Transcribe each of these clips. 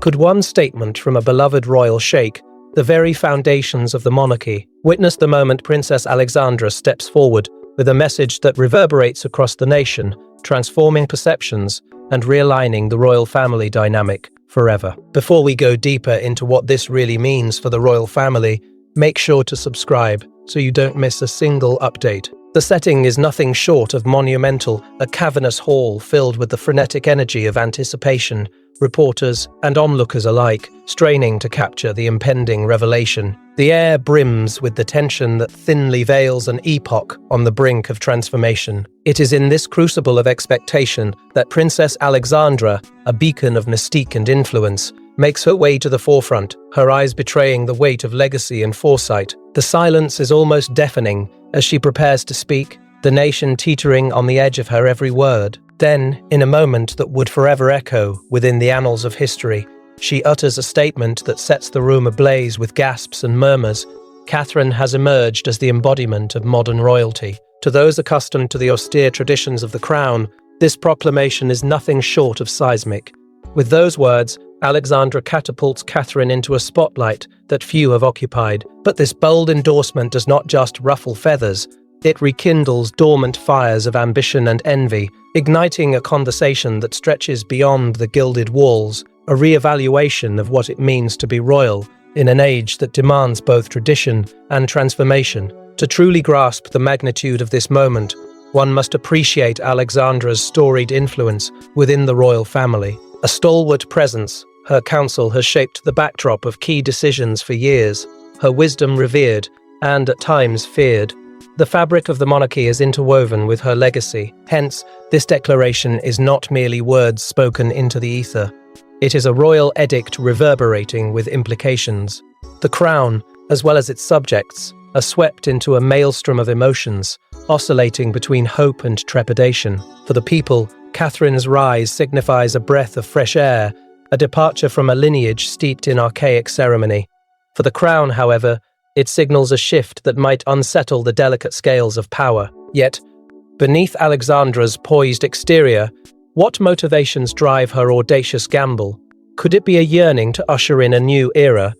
Could one statement from a beloved royal shake the very foundations of the monarchy? Witness the moment Princess Alexandra steps forward with a message that reverberates across the nation, transforming perceptions and realigning the royal family dynamic forever. Before we go deeper into what this really means for the royal family, make sure to subscribe so you don't miss a single update. The setting is nothing short of monumental, a cavernous hall filled with the frenetic energy of anticipation, reporters and onlookers alike straining to capture the impending revelation. The air brims with the tension that thinly veils an epoch on the brink of transformation. It is in this crucible of expectation that Princess Alexandra, a beacon of mystique and influence, makes her way to the forefront, her eyes betraying the weight of legacy and foresight. The silence is almost deafening as she prepares to speak, the nation teetering on the edge of her every word. Then, in a moment that would forever echo within the annals of history, she utters a statement that sets the room ablaze with gasps and murmurs. Catherine has emerged as the embodiment of modern royalty. To those accustomed to the austere traditions of the crown, this proclamation is nothing short of seismic. With those words, Alexandra catapults Catherine into a spotlight that few have occupied. But this bold endorsement does not just ruffle feathers, it rekindles dormant fires of ambition and envy, igniting a conversation that stretches beyond the gilded walls, a re-evaluation of what it means to be royal in an age that demands both tradition and transformation. To truly grasp the magnitude of this moment, one must appreciate Alexandra's storied influence within the royal family. A stalwart presence, her counsel has shaped the backdrop of key decisions for years, her wisdom revered and at times feared. The fabric of the monarchy is interwoven with her legacy. Hence, this declaration is not merely words spoken into the ether. It is a royal edict reverberating with implications. The crown, as well as its subjects, are swept into a maelstrom of emotions, oscillating between hope and trepidation. For the people, Catherine's rise signifies a breath of fresh air, a departure from a lineage steeped in archaic ceremony. For the crown, however, it signals a shift that might unsettle the delicate scales of power. Yet, beneath Alexandra's poised exterior, what motivations drive her audacious gamble? Could it be a yearning to usher in a new era?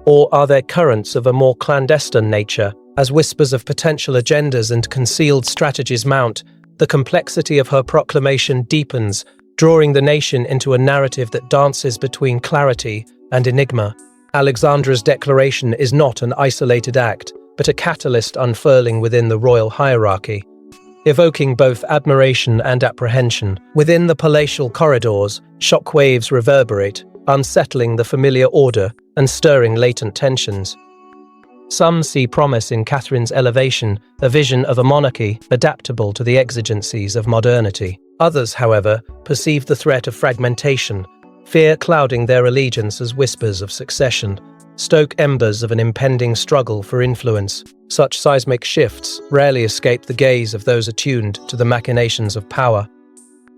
Or are there currents of a more clandestine nature? As whispers of potential agendas and concealed strategies mount, the complexity of her proclamation deepens, drawing the nation into a narrative that dances between clarity and enigma. Alexandra's declaration is not an isolated act, but a catalyst unfurling within the royal hierarchy, evoking both admiration and apprehension. Within the palatial corridors, shockwaves reverberate, unsettling the familiar order and stirring latent tensions. Some see promise in Catherine's elevation, a vision of a monarchy adaptable to the exigencies of modernity. Others, however, perceive the threat of fragmentation, fear clouding their allegiance as whispers of succession, stoke embers of an impending struggle for influence. Such seismic shifts rarely escape the gaze of those attuned to the machinations of power.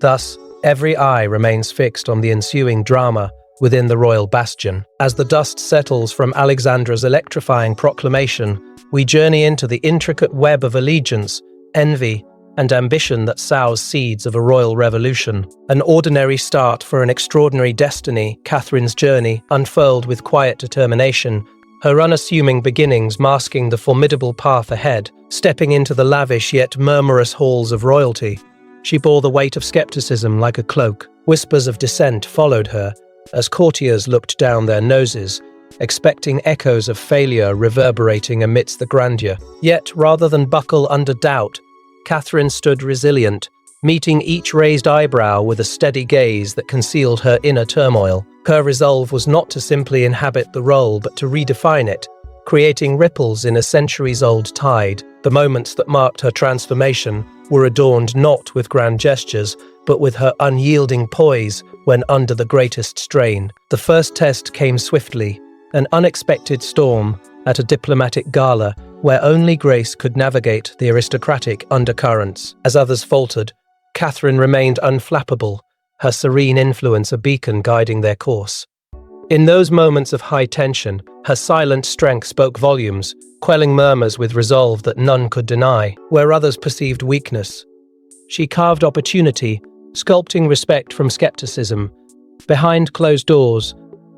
Thus, every eye remains fixed on the ensuing drama within the royal bastion. As the dust settles from Alexandra's electrifying proclamation, we journey into the intricate web of allegiance, envy, and ambition that sows seeds of a royal revolution. An ordinary start for an extraordinary destiny, Catherine's journey unfurled with quiet determination, her unassuming beginnings masking the formidable path ahead. Stepping into the lavish yet murmurous halls of royalty, she bore the weight of skepticism like a cloak. Whispers of dissent followed her, as courtiers looked down their noses, expecting echoes of failure reverberating amidst the grandeur. Yet, rather than buckle under doubt, Catherine stood resilient, meeting each raised eyebrow with a steady gaze that concealed her inner turmoil. Her resolve was not to simply inhabit the role, but to redefine it, creating ripples in a centuries-old tide. The moments that marked her transformation were adorned not with grand gestures, but with her unyielding poise when under the greatest strain. The first test came swiftly, an unexpected storm at a diplomatic gala where only grace could navigate the aristocratic undercurrents. As others faltered, Catherine remained unflappable, her serene influence a beacon guiding their course. In those moments of high tension, her silent strength spoke volumes, quelling murmurs with resolve that none could deny. Where others perceived weakness, she carved opportunity, sculpting respect from skepticism. Behind closed doors,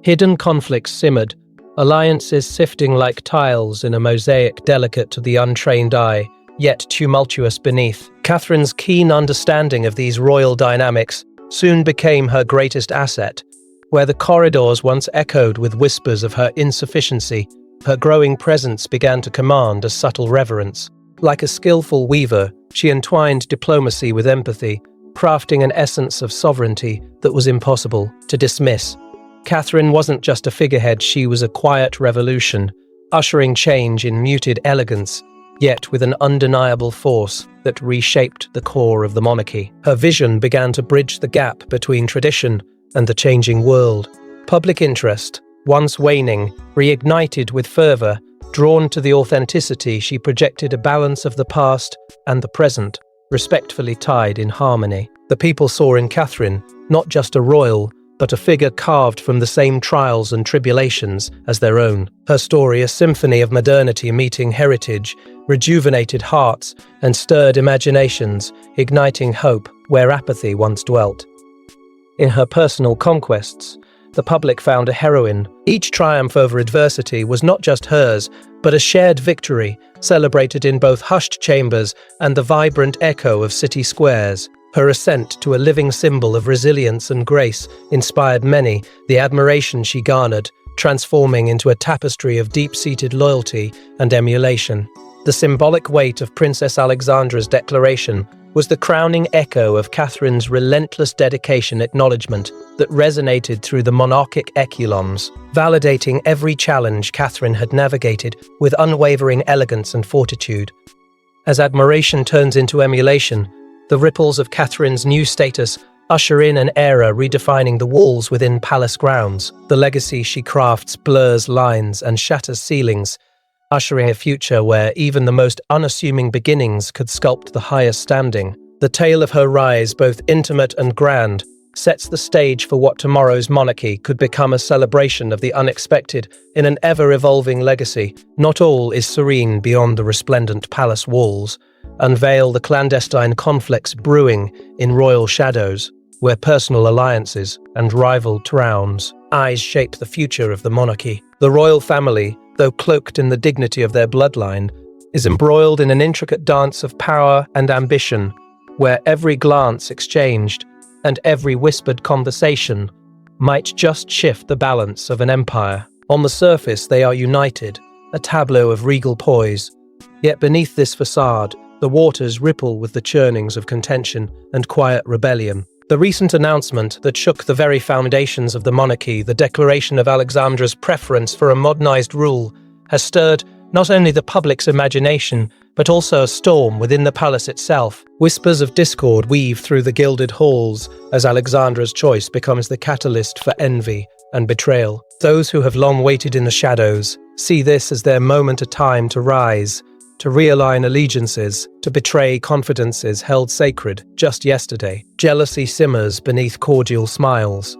Hidden conflicts simmered, alliances sifting like tiles in a mosaic delicate to the untrained eye, yet tumultuous beneath. Catherine's keen understanding of these royal dynamics soon became her greatest asset. Where the corridors once echoed with whispers of her insufficiency, her growing presence began to command a subtle reverence. Like a skillful weaver, she entwined diplomacy with empathy, crafting an essence of sovereignty that was impossible to dismiss. Catherine wasn't just a figurehead, she was a quiet revolution, ushering change in muted elegance, yet with an undeniable force that reshaped the core of the monarchy. Her vision began to bridge the gap between tradition and the changing world. Public interest, once waning, reignited with fervor. Drawn to the authenticity, she projected a balance of the past and the present, respectfully tied in harmony. The people saw in Catherine not just a royal, but a figure carved from the same trials and tribulations as their own. Her story, a symphony of modernity meeting heritage, rejuvenated hearts and stirred imaginations, igniting hope where apathy once dwelt. In her personal conquests, the public found a heroine. Each triumph over adversity was not just hers, but a shared victory, celebrated in both hushed chambers and the vibrant echo of city squares. Her ascent to a living symbol of resilience and grace inspired many, the admiration she garnered, transforming into a tapestry of deep-seated loyalty and emulation. The symbolic weight of Princess Alexandra's declaration was the crowning echo of Catherine's relentless dedication acknowledgement that resonated through the monarchic echelons, validating every challenge Catherine had navigated with unwavering elegance and fortitude. As admiration turns into emulation, the ripples of Catherine's new status usher in an era redefining the walls within palace grounds. The legacy she crafts blurs lines and shatters ceilings, ushering a future where even the most unassuming beginnings could sculpt the highest standing. The tale of her rise, both intimate and grand, sets the stage for what tomorrow's monarchy could become, a celebration of the unexpected in an ever-evolving legacy. Not all is serene beyond the resplendent palace walls. Unveil the clandestine conflicts brewing in royal shadows, where personal alliances and rival crowns eyes shape the future of the monarchy. The royal family, though cloaked in the dignity of their bloodline, is embroiled in an intricate dance of power and ambition, where every glance exchanged and every whispered conversation might just shift the balance of an empire. On the surface, they are united, a tableau of regal poise. Yet beneath this facade, the waters ripple with the churnings of contention and quiet rebellion. The recent announcement that shook the very foundations of the monarchy, the declaration of Alexandra's preference for a modernized rule, has stirred not only the public's imagination, but also a storm within the palace itself. Whispers of discord weave through the gilded halls as Alexandra's choice becomes the catalyst for envy and betrayal. Those who have long waited in the shadows see this as their moment of time to rise, to realign allegiances, to betray confidences held sacred just yesterday. Jealousy simmers beneath cordial smiles,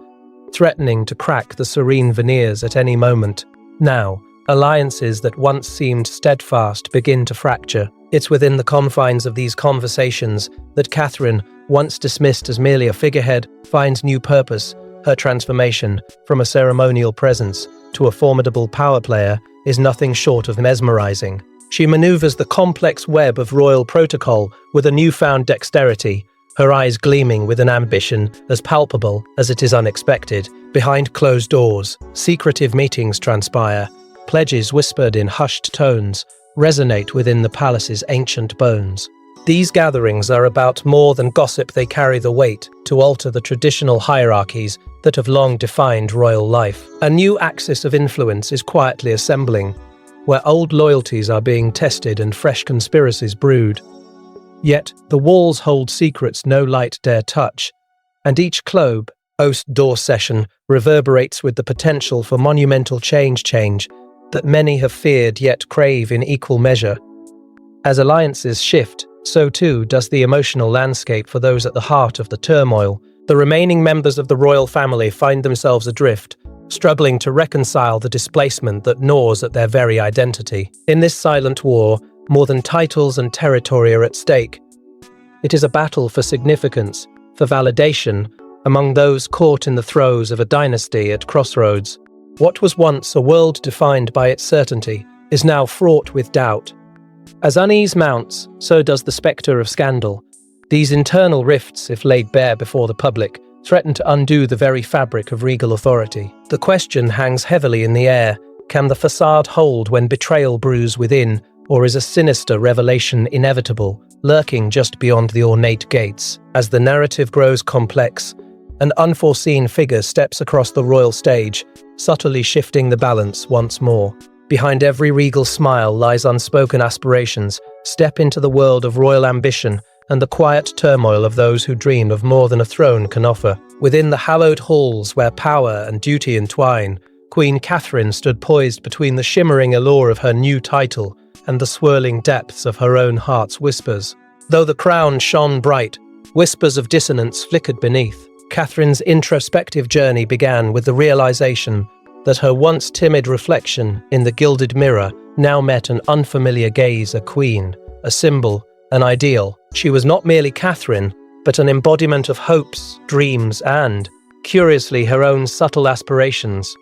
threatening to crack the serene veneers at any moment. Now, alliances that once seemed steadfast begin to fracture. It's within the confines of these conversations that Catherine, once dismissed as merely a figurehead, finds new purpose. Her transformation from a ceremonial presence to a formidable power player is nothing short of mesmerizing. She maneuvers the complex web of royal protocol with a newfound dexterity, her eyes gleaming with an ambition as palpable as it is unexpected. Behind closed doors, secretive meetings transpire. Pledges whispered in hushed tones resonate within the palace's ancient bones. These gatherings are about more than gossip, they carry the weight to alter the traditional hierarchies that have long defined royal life. A new axis of influence is quietly assembling, where old loyalties are being tested and fresh conspiracies brewed. Yet, the walls hold secrets no light dare touch, and each closed-door session reverberates with the potential for monumental change that many have feared yet crave in equal measure. As alliances shift, so too does the emotional landscape for those at the heart of the turmoil. The remaining members of the royal family find themselves adrift, struggling to reconcile the displacement that gnaws at their very identity. In this silent war, more than titles and territory are at stake. It is a battle for significance, for validation, among those caught in the throes of a dynasty at crossroads. What was once a world defined by its certainty is now fraught with doubt. As unease mounts, so does the spectre of scandal. These internal rifts, if laid bare before the public, threaten to undo the very fabric of regal authority. The question hangs heavily in the air: can the facade hold when betrayal brews within, or is a sinister revelation inevitable, lurking just beyond the ornate gates? As the narrative grows complex, an unforeseen figure steps across the royal stage, subtly shifting the balance once more. Behind every regal smile lies unspoken aspirations. Step into the world of royal ambition and the quiet turmoil of those who dream of more than a throne can offer. Within the hallowed halls where power and duty entwine, Queen Catherine stood poised between the shimmering allure of her new title and the swirling depths of her own heart's whispers. Though the crown shone bright, whispers of dissonance flickered beneath. Catherine's introspective journey began with the realization that her once timid reflection in the gilded mirror now met an unfamiliar gaze: a queen, a symbol, an ideal. She was not merely Catherine, but an embodiment of hopes, dreams, and, curiously, her own subtle aspirations.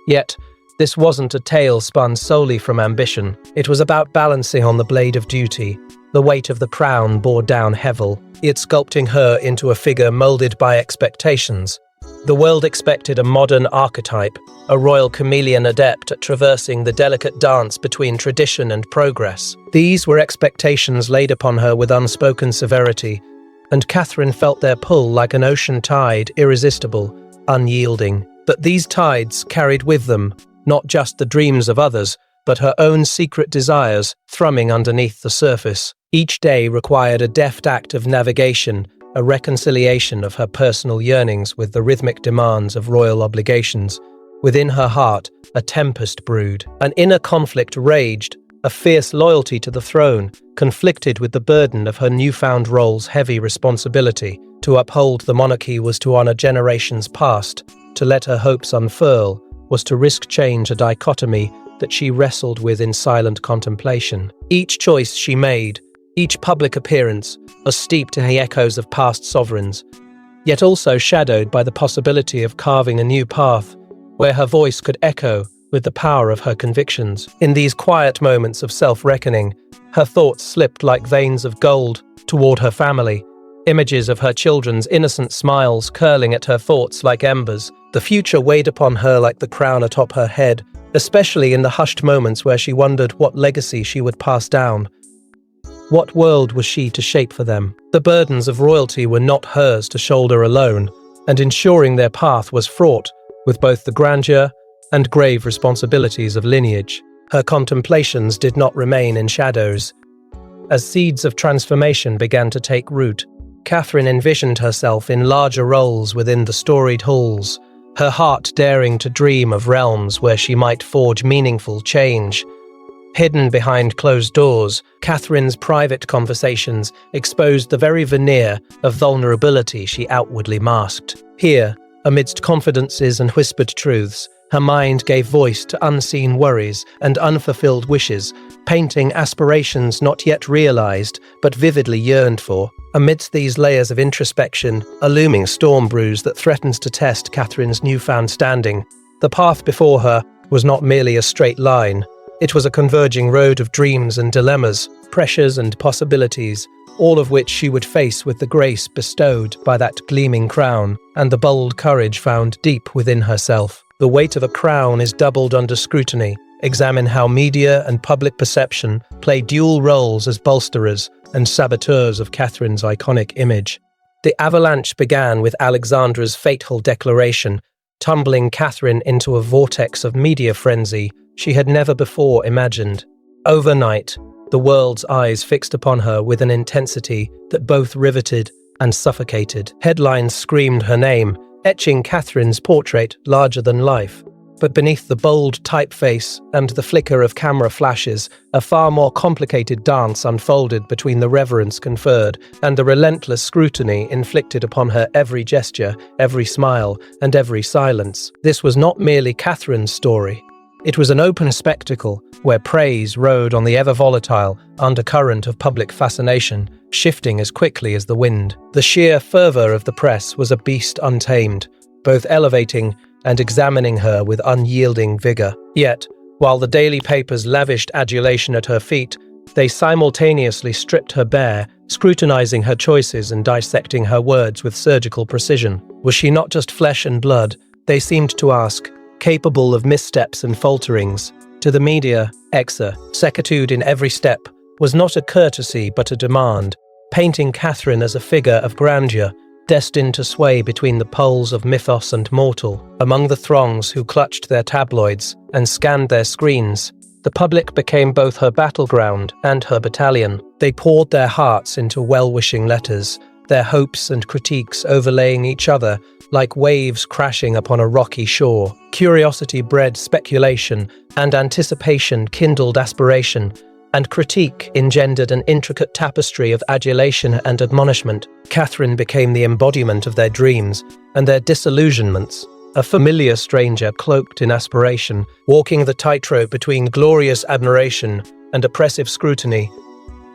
Yet, this wasn't a tale spun solely from ambition. It was about balancing on the blade of duty. The weight of the crown bore down heavily, it sculpting her into a figure molded by expectations. The world expected a modern archetype, a royal chameleon adept at traversing the delicate dance between tradition and progress. These were expectations laid upon her with unspoken severity, and Catherine felt their pull like an ocean tide, irresistible, unyielding. But these tides carried with them not just the dreams of others, but her own secret desires thrumming underneath the surface. Each day required a deft act of navigation, a reconciliation of her personal yearnings with the rhythmic demands of royal obligations. Within her heart, a tempest brewed. An inner conflict raged, a fierce loyalty to the throne, conflicted with the burden of her newfound role's heavy responsibility. To uphold the monarchy was to honor generations past. To let her hopes unfurl was to risk change, a dichotomy that she wrestled with in silent contemplation. Each choice she made, each public appearance, was steeped in the echoes of past sovereigns, yet also shadowed by the possibility of carving a new path where her voice could echo with the power of her convictions. In these quiet moments of self-reckoning, her thoughts slipped like veins of gold toward her family, images of her children's innocent smiles curling at her thoughts like embers. The future weighed upon her like the crown atop her head, especially in the hushed moments where she wondered what legacy she would pass down. What world was she to shape for them? The burdens of royalty were not hers to shoulder alone, and ensuring their path was fraught with both the grandeur and grave responsibilities of lineage. Her contemplations did not remain in shadows. As seeds of transformation began to take root, Catherine envisioned herself in larger roles within the storied halls, her heart daring to dream of realms where she might forge meaningful change. Hidden behind closed doors, Catherine's private conversations exposed the very veneer of vulnerability she outwardly masked. Here, amidst confidences and whispered truths, her mind gave voice to unseen worries and unfulfilled wishes, painting aspirations not yet realized but vividly yearned for. Amidst these layers of introspection, a looming storm brews that threatens to test Catherine's newfound standing. The path before her was not merely a straight line. It was a converging road of dreams and dilemmas, pressures and possibilities, all of which she would face with the grace bestowed by that gleaming crown and the bold courage found deep within herself. The weight of a crown is doubled under scrutiny. Examine how media and public perception play dual roles as bolsterers and saboteurs of Catherine's iconic image. The avalanche began with Alexandra's fateful declaration, tumbling Catherine into a vortex of media frenzy she had never before imagined. Overnight, the world's eyes fixed upon her with an intensity that both riveted and suffocated. Headlines screamed her name, etching Catherine's portrait larger than life. But beneath the bold typeface and the flicker of camera flashes, a far more complicated dance unfolded between the reverence conferred and the relentless scrutiny inflicted upon her every gesture, every smile, and every silence. This was not merely Catherine's story. It was an open spectacle where praise rode on the ever-volatile undercurrent of public fascination, shifting as quickly as the wind. The sheer fervor of the press was a beast untamed, both elevating and examining her with unyielding vigor. Yet, while the daily papers lavished adulation at her feet, they simultaneously stripped her bare, scrutinizing her choices and dissecting her words with surgical precision. Was she not just flesh and blood, they seemed to ask, capable of missteps and falterings? To the media, exactitude in every step was not a courtesy but a demand, painting Catherine as a figure of grandeur, destined to sway between the poles of mythos and mortal. Among the throngs who clutched their tabloids and scanned their screens, the public became both her battleground and her battalion. They poured their hearts into well-wishing letters, their hopes and critiques overlaying each other like waves crashing upon a rocky shore. Curiosity bred speculation, and anticipation kindled aspiration, and critique engendered an intricate tapestry of adulation and admonishment. Catherine became the embodiment of their dreams and their disillusionments, a familiar stranger cloaked in aspiration, walking the tightrope between glorious admiration and oppressive scrutiny.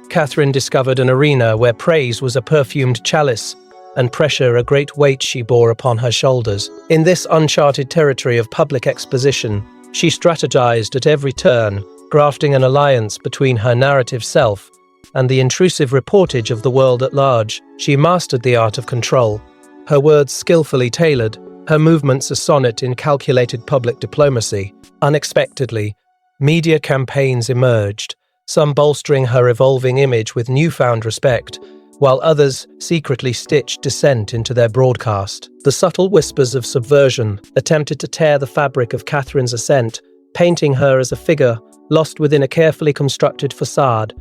Catherine discovered an arena where praise was a perfumed chalice and pressure a great weight she bore upon her shoulders. In this uncharted territory of public exposition, she strategized at every turn, grafting an alliance between her narrative self and the intrusive reportage of the world at large. She mastered the art of control, her words skillfully tailored, her movements a sonnet in calculated public diplomacy. Unexpectedly, media campaigns emerged, some bolstering her evolving image with newfound respect, while others secretly stitched dissent into their broadcast. The subtle whispers of subversion attempted to tear the fabric of Catherine's ascent, painting her as a figure lost within a carefully constructed facade.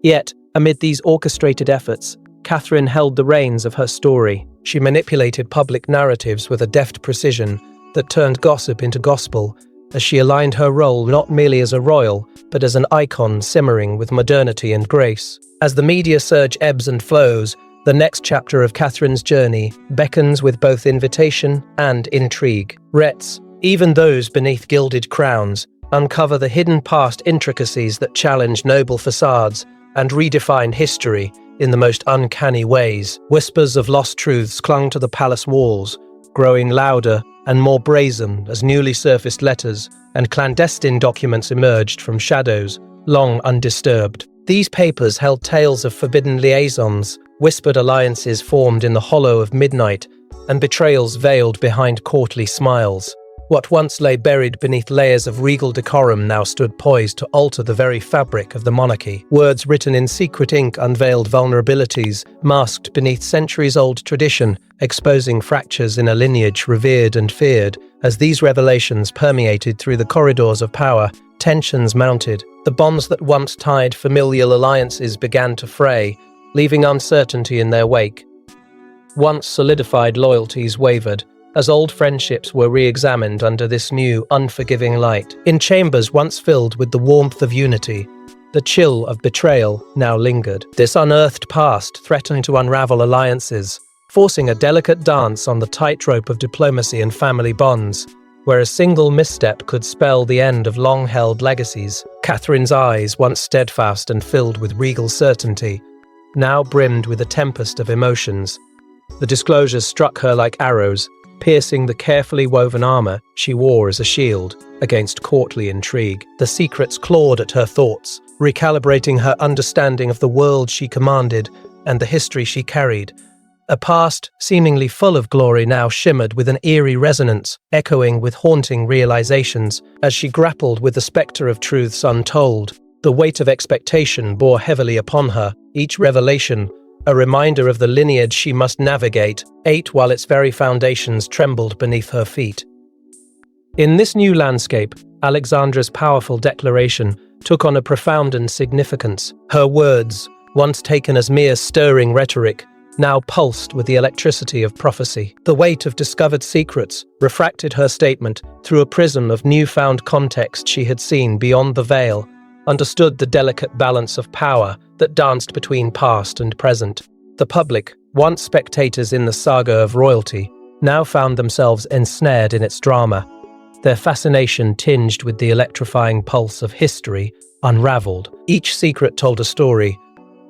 Yet, amid these orchestrated efforts, Catherine held the reins of her story. She manipulated public narratives with a deft precision that turned gossip into gospel, as she aligned her role not merely as a royal, but as an icon simmering with modernity and grace. As the media surge ebbs and flows, the next chapter of Catherine's journey beckons with both invitation and intrigue. Reverberates, even those beneath gilded crowns, uncover the hidden past intricacies that challenge noble facades and redefine history in the most uncanny ways. Whispers of lost truths clung to the palace walls, growing louder and more brazen as newly surfaced letters and clandestine documents emerged from shadows long undisturbed. These papers held tales of forbidden liaisons, whispered alliances formed in the hollow of midnight, and betrayals veiled behind courtly smiles. What once lay buried beneath layers of regal decorum now stood poised to alter the very fabric of the monarchy. Words written in secret ink unveiled vulnerabilities, masked beneath centuries-old tradition, exposing fractures in a lineage revered and feared. As these revelations permeated through the corridors of power, tensions mounted. The bonds that once tied familial alliances began to fray, leaving uncertainty in their wake. Once solidified loyalties wavered, as old friendships were re-examined under this new, unforgiving light. In chambers once filled with the warmth of unity, the chill of betrayal now lingered. This unearthed past threatened to unravel alliances, forcing a delicate dance on the tightrope of diplomacy and family bonds, where a single misstep could spell the end of long-held legacies. Catherine's eyes, once steadfast and filled with regal certainty, now brimmed with a tempest of emotions. The disclosures struck her like arrows, piercing the carefully woven armor she wore as a shield against courtly intrigue. The secrets clawed at her thoughts, recalibrating her understanding of the world she commanded and the history she carried. A past seemingly full of glory now shimmered with an eerie resonance, echoing with haunting realizations. As she grappled with the specter of truths untold, the weight of expectation bore heavily upon her, each revelation a reminder of the lineage she must navigate, ate while its very foundations trembled beneath her feet. In this new landscape, Alexandra's powerful declaration took on a profound significance. Her words, once taken as mere stirring rhetoric, now pulsed with the electricity of prophecy. The weight of discovered secrets refracted her statement through a prism of newfound context. She had seen beyond the veil, understood the delicate balance of power that danced between past and present. The public, once spectators in the saga of royalty, now found themselves ensnared in its drama, their fascination tinged with the electrifying pulse of history unraveled. Each secret told a story,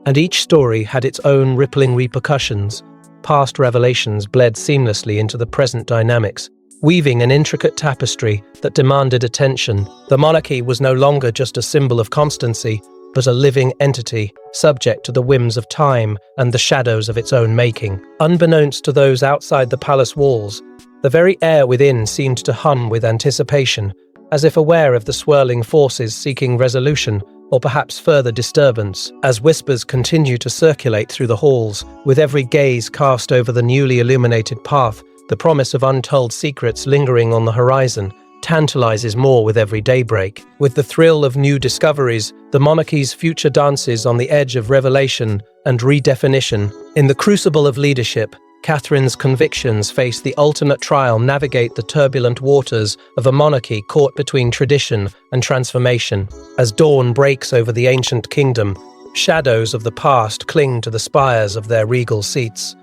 and each story had its own rippling repercussions. Past revelations bled seamlessly into the present dynamics, weaving an intricate tapestry that demanded attention. The monarchy was no longer just a symbol of constancy, but a living entity, subject to the whims of time and the shadows of its own making. Unbeknownst to those outside the palace walls, the very air within seemed to hum with anticipation, as if aware of the swirling forces seeking resolution, or perhaps further disturbance. As whispers continue to circulate through the halls, with every gaze cast over the newly illuminated path, the promise of untold secrets lingering on the horizon tantalizes more with every daybreak. With the thrill of new discoveries, the monarchy's future dances on the edge of revelation and redefinition. In the crucible of leadership, Catherine's convictions face the ultimate trial, navigate the turbulent waters of a monarchy caught between tradition and transformation. As dawn breaks over the ancient kingdom, shadows of the past cling to the spires of their regal seats.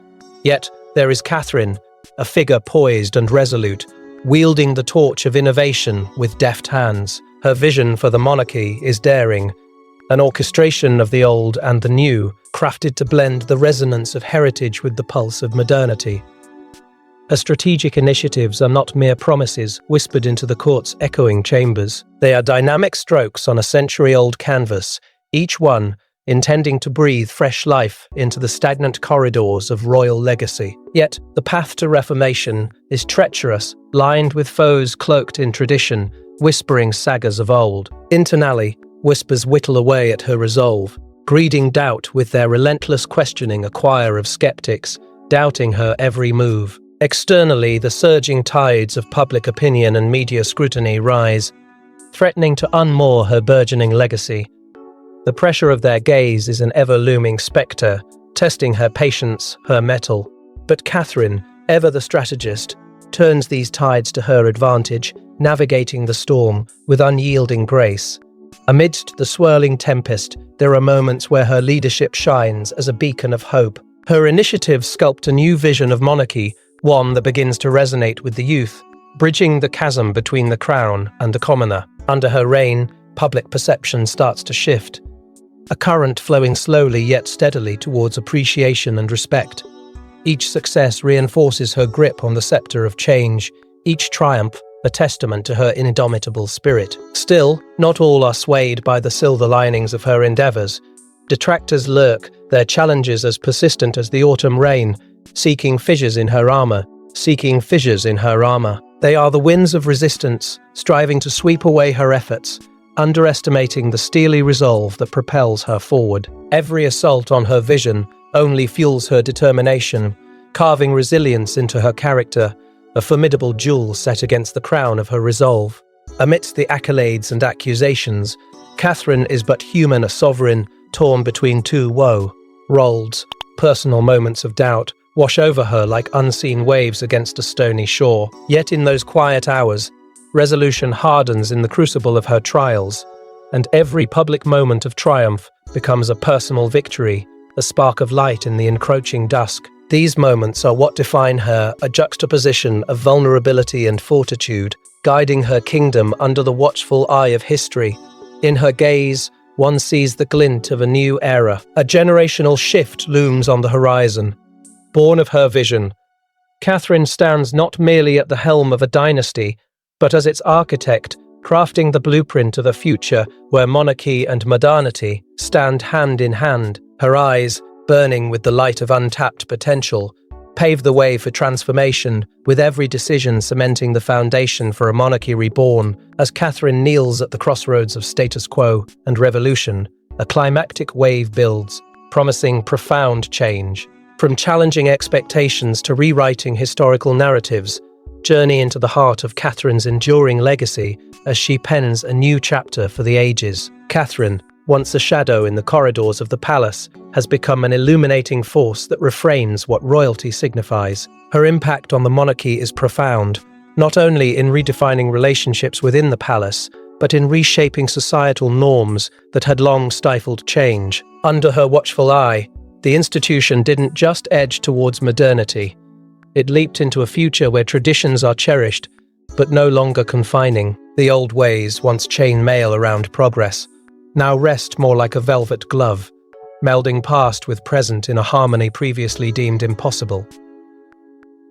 Yet there is Catherine, a figure poised and resolute, wielding the torch of innovation with deft hands. Her vision for the monarchy is daring, an orchestration of the old and the new, crafted to blend the resonance of heritage with the pulse of modernity. Her strategic initiatives are not mere promises whispered into the court's echoing chambers. They are dynamic strokes on a century-old canvas, each one intending to breathe fresh life into the stagnant corridors of royal legacy. Yet, the path to reformation is treacherous, lined with foes cloaked in tradition, whispering sagas of old. Internally, whispers whittle away at her resolve, breeding doubt with their relentless questioning, a choir of skeptics, doubting her every move. Externally, the surging tides of public opinion and media scrutiny rise, threatening to unmoor her burgeoning legacy. The pressure of their gaze is an ever-looming spectre, testing her patience, her mettle. But Catherine, ever the strategist, turns these tides to her advantage, navigating the storm with unyielding grace. Amidst the swirling tempest, there are moments where her leadership shines as a beacon of hope. Her initiatives sculpt a new vision of monarchy, one that begins to resonate with the youth, bridging the chasm between the crown and the commoner. Under her reign, public perception starts to shift, a current flowing slowly yet steadily towards appreciation and respect. Each success reinforces her grip on the scepter of change, each triumph a testament to her indomitable spirit. Still, not all are swayed by the silver linings of her endeavors. Detractors lurk, their challenges as persistent as the autumn rain, seeking fissures in her armor. They are the winds of resistance, striving to sweep away her efforts, underestimating the steely resolve that propels her forward. Every assault on her vision only fuels her determination, carving resilience into her character, a formidable jewel set against the crown of her resolve. Amidst the accolades and accusations, Catherine is but human, a sovereign torn between two worlds. Personal moments of doubt wash over her like unseen waves against a stony shore. Yet in those quiet hours, resolution hardens in the crucible of her trials, and every public moment of triumph becomes a personal victory, a spark of light in the encroaching dusk. These moments are what define her, a juxtaposition of vulnerability and fortitude, guiding her kingdom under the watchful eye of history. In her gaze, one sees the glint of a new era. A generational shift looms on the horizon. Born of her vision, Catherine stands not merely at the helm of a dynasty, but as its architect, crafting the blueprint of a future where monarchy and modernity stand hand in hand. Her eyes, burning with the light of untapped potential, pave the way for transformation, with every decision cementing the foundation for a monarchy reborn. As Catherine kneels at the crossroads of status quo and revolution, a climactic wave builds, promising profound change. From challenging expectations to rewriting historical narratives, journey into the heart of Catherine's enduring legacy as she pens a new chapter for the ages. Catherine, once a shadow in the corridors of the palace, has become an illuminating force that reframes what royalty signifies. Her impact on the monarchy is profound, not only in redefining relationships within the palace, but in reshaping societal norms that had long stifled change. Under her watchful eye, the institution didn't just edge towards modernity. It leaped into a future where traditions are cherished, but no longer confining. The old ways, once chainmail around progress, now rest more like a velvet glove, melding past with present in a harmony previously deemed impossible.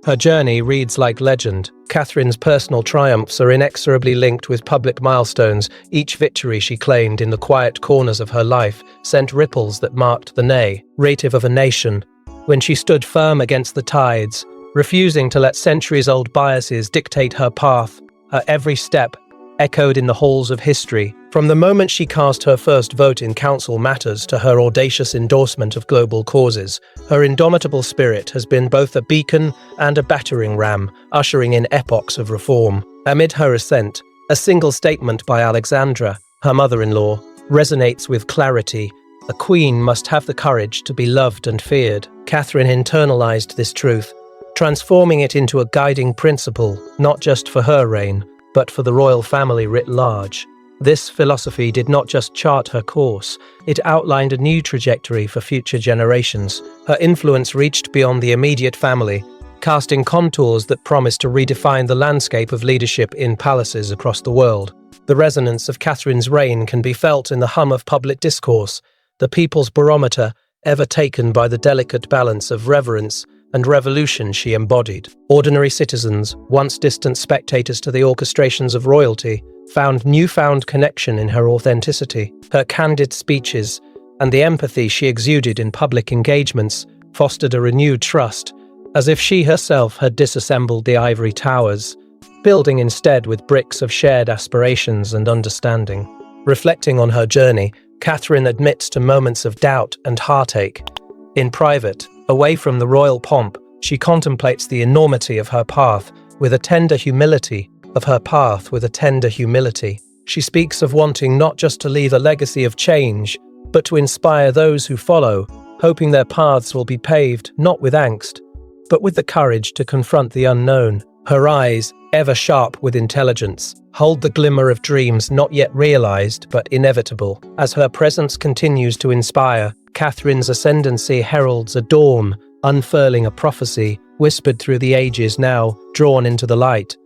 Her journey reads like legend. Catherine's personal triumphs are inexorably linked with public milestones. Each victory she claimed in the quiet corners of her life sent ripples that marked the narrative of a nation. When she stood firm against the tides, refusing to let centuries-old biases dictate her path, her every step echoed in the halls of history. From the moment she cast her first vote in council matters to her audacious endorsement of global causes, her indomitable spirit has been both a beacon and a battering ram, ushering in epochs of reform. Amid her ascent, a single statement by Alexandra, her mother-in-law, resonates with clarity. A queen must have the courage to be loved and feared. Catherine internalized this truth, transforming it into a guiding principle, not just for her reign, but for the royal family writ large. This philosophy did not just chart her course, it outlined a new trajectory for future generations. Her influence reached beyond the immediate family, casting contours that promised to redefine the landscape of leadership in palaces across the world. The resonance of Catherine's reign can be felt in the hum of public discourse, the people's barometer, ever taken by the delicate balance of reverence and revolution she embodied. Ordinary citizens, once distant spectators to the orchestrations of royalty, found newfound connection in her authenticity. Her candid speeches and the empathy she exuded in public engagements fostered a renewed trust, as if she herself had disassembled the ivory towers, building instead with bricks of shared aspirations and understanding. Reflecting on her journey, Catherine admits to moments of doubt and heartache. In private, away from the royal pomp, she contemplates the enormity of her path with a tender humility. She speaks of wanting not just to leave a legacy of change, but to inspire those who follow, hoping their paths will be paved not with angst, but with the courage to confront the unknown. Her eyes, ever sharp with intelligence, hold the glimmer of dreams not yet realized but inevitable. As her presence continues to inspire, Catherine's ascendancy heralds a dawn, unfurling a prophecy whispered through the ages now drawn into the light.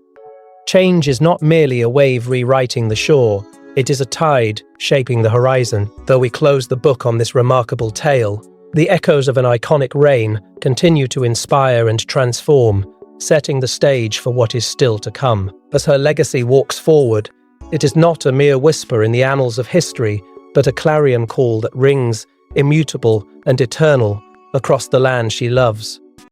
Change is not merely a wave rewriting the shore, it is a tide shaping the horizon. Though we close the book on this remarkable tale, the echoes of an iconic reign continue to inspire and transform, setting the stage for what is still to come. As her legacy walks forward, it is not a mere whisper in the annals of history, but a clarion call that rings, immutable and eternal, across the land she loves.